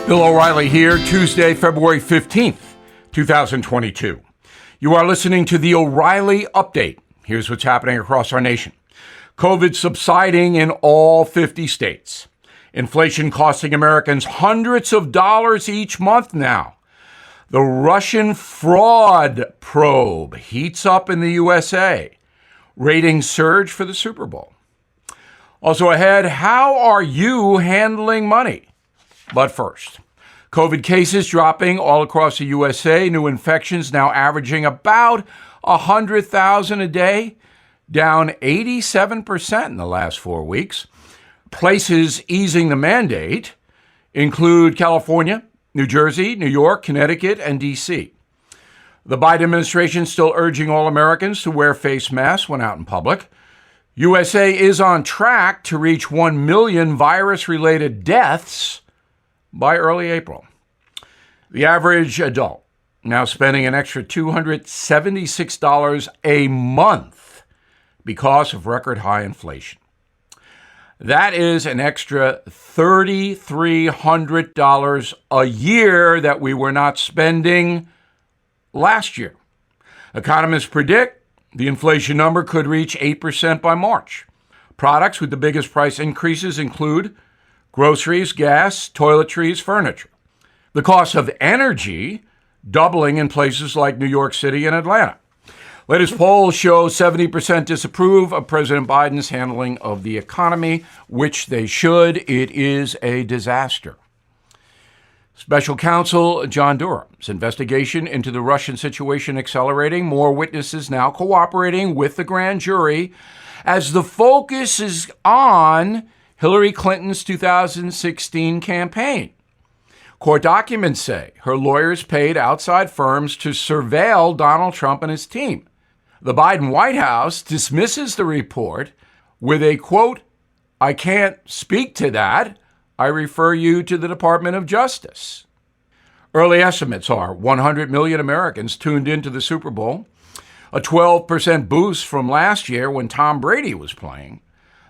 Bill O'Reilly here, Tuesday, February 15th, 2022. You are listening to the O'Reilly Update. Here's what's happening across our nation. COVID subsiding in all 50 states. Inflation costing Americans hundreds of dollars each month now. The Russian fraud probe heats up in the USA. Ratings surge for the Super Bowl. Also ahead, how are you handling money? But first, COVID cases dropping all across the USA. New infections now averaging about 100,000 a day, down 87% in the last 4 weeks. Places easing the mandate include California, New Jersey, New York, Connecticut, and D.C. The Biden administration still urging all Americans to wear face masks when out in public. USA is on track to reach 1 million virus-related deaths by early April. The average adult now spending an extra $276 a month because of record high inflation. That is an extra $3,300 a year that we were not spending last year. Economists predict the inflation number could reach 8% by March. Products with the biggest price increases include groceries, gas, toiletries, furniture. The cost of energy doubling in places like New York City and Atlanta. Latest polls show 70% disapprove of President Biden's handling of the economy, which they should. It is a disaster. Special counsel John Durham's investigation into the Russian situation accelerating. More witnesses now cooperating with the grand jury as the focus is on Hillary Clinton's 2016 campaign. Court documents say her lawyers paid outside firms to surveil Donald Trump and his team. The Biden White House dismisses the report with a quote, "I can't speak to that. I refer you to the Department of Justice." Early estimates are 100 million Americans tuned into the Super Bowl, a 12% boost from last year when Tom Brady was playing.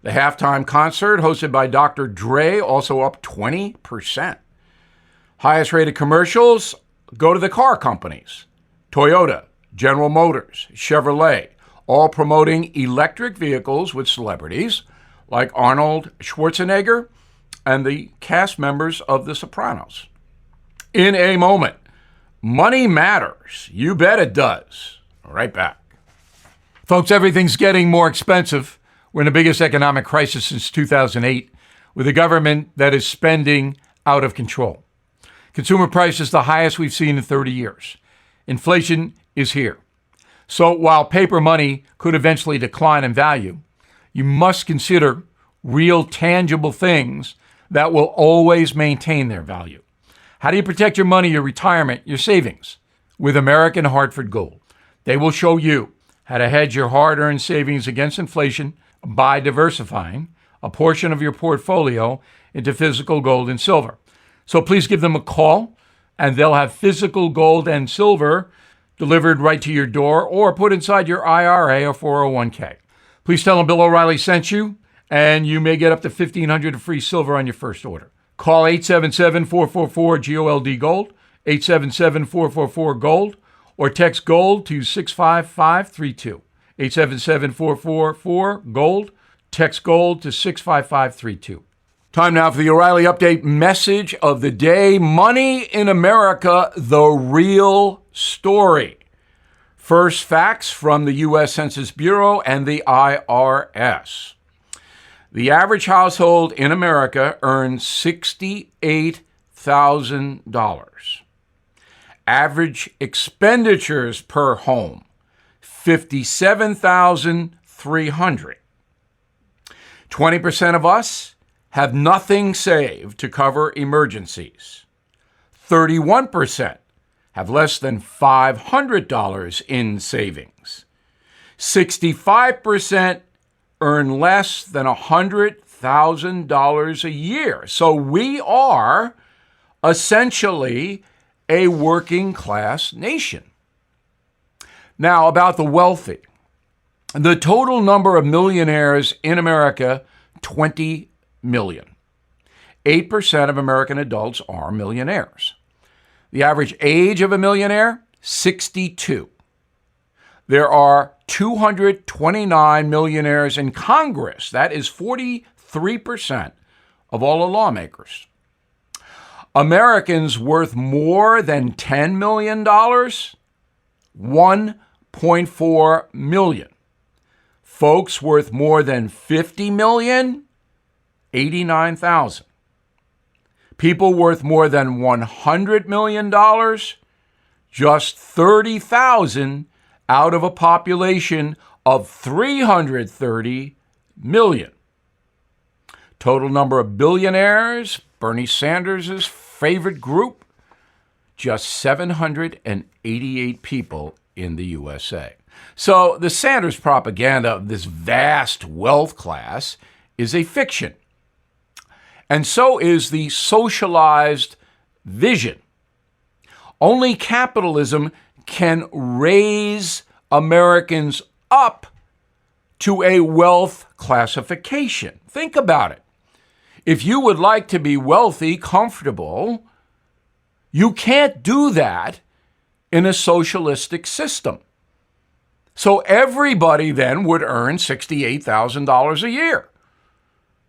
The halftime concert hosted by Dr. Dre also up 20%. Highest rated commercials go to the car companies. Toyota, General Motors, Chevrolet, all promoting electric vehicles with celebrities like Arnold Schwarzenegger and the cast members of The Sopranos. In a moment, money matters. You bet it does. Right back. Folks, everything's getting more expensive. We're in the biggest economic crisis since 2008 with a government that is spending out of control. Consumer prices the highest we've seen in 30 years. Inflation is here. So while paper money could eventually decline in value, you must consider real tangible things that will always maintain their value. How do you protect your money, your retirement, your savings? With American Hartford Gold. They will show you how to hedge your hard-earned savings against inflation by diversifying a portion of your portfolio into physical gold and silver. So please give them a call, and they'll have physical gold and silver delivered right to your door or put inside your IRA or 401k. Please tell them Bill O'Reilly sent you, and you may get up to $1,500 of free silver on your first order. Call 877-444-GOLD, 877-444-GOLD, or text GOLD to 65532. 877-444-GOLD, text GOLD to 65532. Time now for the O'Reilly Update message of the day. Money in America, the real story. First, facts from the U.S. Census Bureau and the IRS. The average household in America earns $68,000. Average expenditures per home, $57,300. 20% of us have nothing saved to cover emergencies. 31% have less than $500 in savings. 65% earn less than $100,000 a year. So we are essentially a working class nation. Now, about the wealthy. The total number of millionaires in America, 20 million. 8% of American adults are millionaires. The average age of a millionaire, 62. There are 229 millionaires in Congress. That is 43% of all the lawmakers. Americans worth more than $10 million, 1.4 million. Folks worth more than 50 million, 89,000. People worth more than $100 million, just 30,000 out of a population of 330 million. Total number of billionaires, Bernie Sanders' favorite group, just 788 people in the USA. So the Sanders propaganda of this vast wealth class is a fiction. And so is the socialized vision. Only capitalism can raise Americans up to a wealth classification. Think about it. If you would like to be wealthy, comfortable, you can't do that in a socialistic system. So everybody then would earn $68,000 a year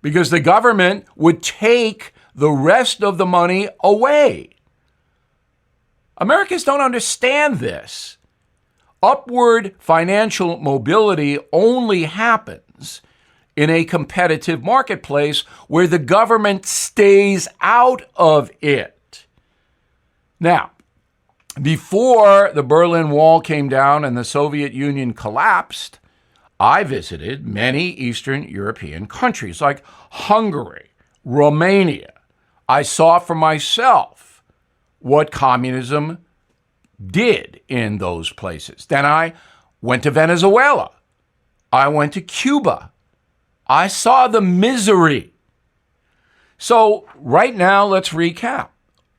because the government would take the rest of the money away. Americans don't understand this. Upward financial mobility only happens in a competitive marketplace where the government stays out of it. Now, before the Berlin Wall came down and the Soviet Union collapsed, I visited many Eastern European countries like Hungary, Romania. I saw for myself what communism did in those places. Then I went to Venezuela. I went to Cuba. I saw the misery. So right now, let's recap.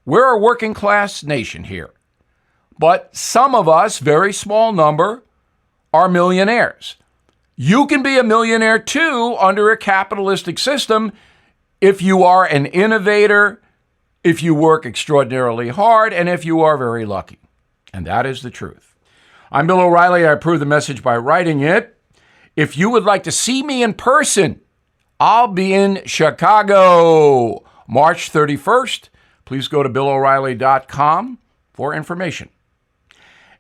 We're a working class nation here. But some of us, very small number, are millionaires. You can be a millionaire too under a capitalistic system if you are an innovator, if you work extraordinarily hard, and if you are very lucky. And that is the truth. I'm Bill O'Reilly. I approve the message by writing it. If you would like to see me in person, I'll be in Chicago, March 31st. Please go to BillO'Reilly.com for information.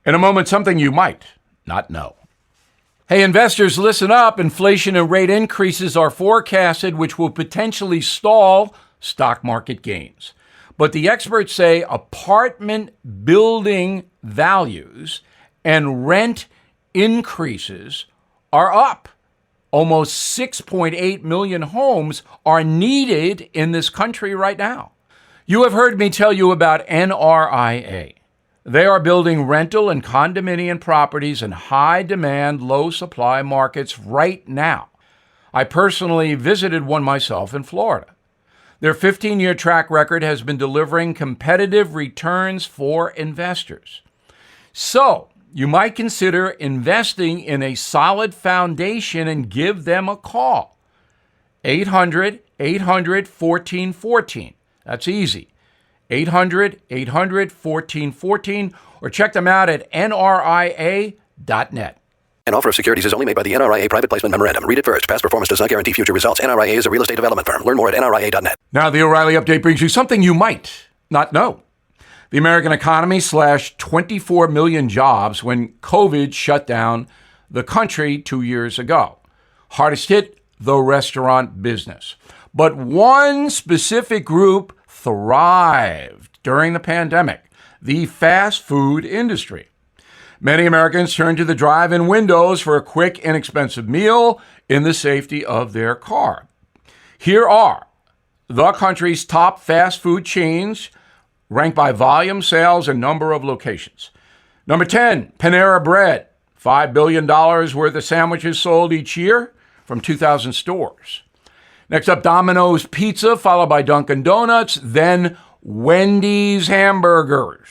In a moment, something you might not know. Hey, investors, listen up. Inflation and rate increases are forecasted, which will potentially stall stock market gains. But the experts say apartment building values and rent increases are up. Almost 6.8 million homes are needed in this country right now. You have heard me tell you about NRIA. They are building rental and condominium properties in high-demand, low-supply markets right now. I personally visited one myself in Florida. Their 15-year track record has been delivering competitive returns for investors. So, you might consider investing in a solid foundation and give them a call. 800-800-1414. That's easy. 800-800-1414, or check them out at nria.net. An offer of securities is only made by the NRIA Private Placement Memorandum. Read it first. Past performance does not guarantee future results. NRIA is a real estate development firm. Learn more at nria.net. Now, the O'Reilly Update brings you something you might not know. The American economy slashed 24 million jobs when COVID shut down the country 2 years ago. Hardest hit, the restaurant business. But one specific group thrived during the pandemic, the fast food industry. Many Americans turned to the drive-in windows for a quick, inexpensive meal in the safety of their car. Here are the country's top fast food chains, ranked by volume, sales, and number of locations. Number 10, Panera Bread, $5 billion worth of sandwiches sold each year from 2,000 stores. Next up, Domino's Pizza, followed by Dunkin' Donuts, then Wendy's Hamburgers.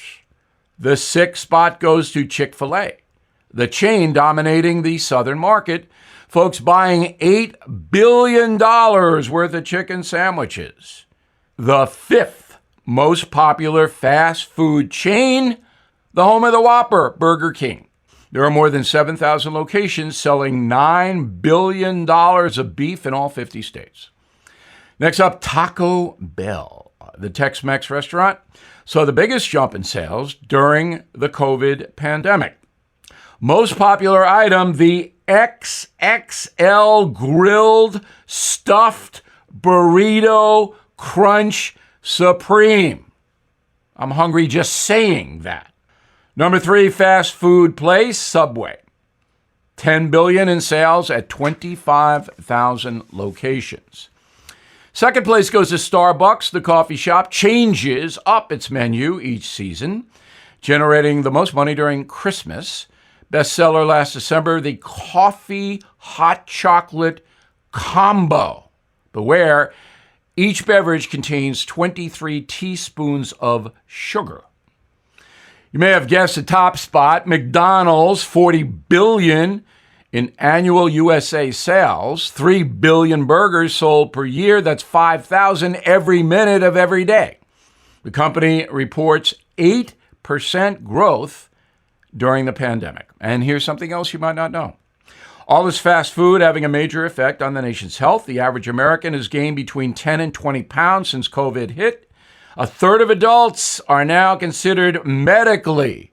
The sixth spot goes to Chick-fil-A, the chain dominating the southern market. Folks buying $8 billion worth of chicken sandwiches. the fifth most popular fast food chain, the home of the Whopper, Burger King. There are more than 7,000 locations selling $9 billion of beef in all 50 states. Next up, Taco Bell, the Tex-Mex restaurant, saw the biggest jump in sales during the COVID pandemic. Most popular item, the XXL grilled stuffed burrito crunch supreme. I'm hungry just saying that. Number 3, fast food place, Subway. $10 billion in sales at 25,000 locations. Second place goes to Starbucks. The coffee shop changes up its menu each season, generating the most money during Christmas. Bestseller last December, the coffee hot chocolate combo. Beware, each beverage contains 23 teaspoons of sugar. You may have guessed the top spot, McDonald's, $40 billion in annual USA sales, 3 billion burgers sold per year. That's 5,000 every minute of every day. The company reports 8% growth during the pandemic. And here's something else you might not know. All this fast food having a major effect on the nation's health. The average American has gained between 10 and 20 pounds since COVID hit. A third of adults are now considered medically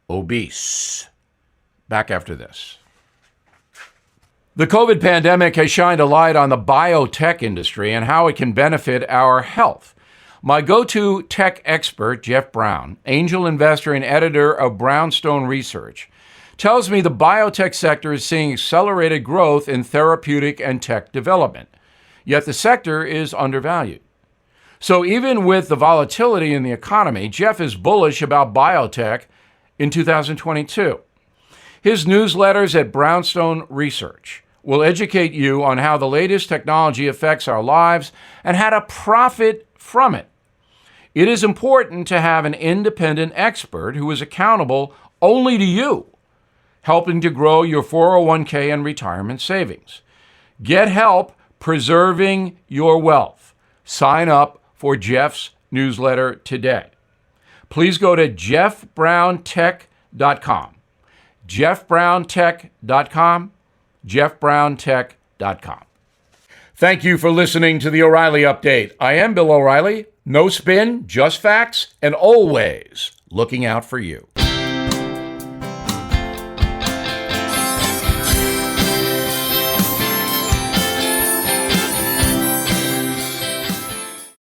obese. Back after this. The COVID pandemic has shined a light on the biotech industry and how it can benefit our health. My go-to tech expert, Jeff Brown, angel investor and editor of Brownstone Research, tells me the biotech sector is seeing accelerated growth in therapeutic and tech development. Yet the sector is undervalued. So even with the volatility in the economy, Jeff is bullish about biotech in 2022. His newsletters at Brownstone Research will educate you on how the latest technology affects our lives and how to profit from it. It is important to have an independent expert who is accountable only to you, helping to grow your 401k and retirement savings. Get help preserving your wealth. Sign up for Jeff's newsletter today. Please go to jeffbrowntech.com. jeffbrowntech.com. jeffbrowntech.com. Thank you for listening to the O'Reilly Update. I am Bill O'Reilly. No spin, just facts, and always looking out for you.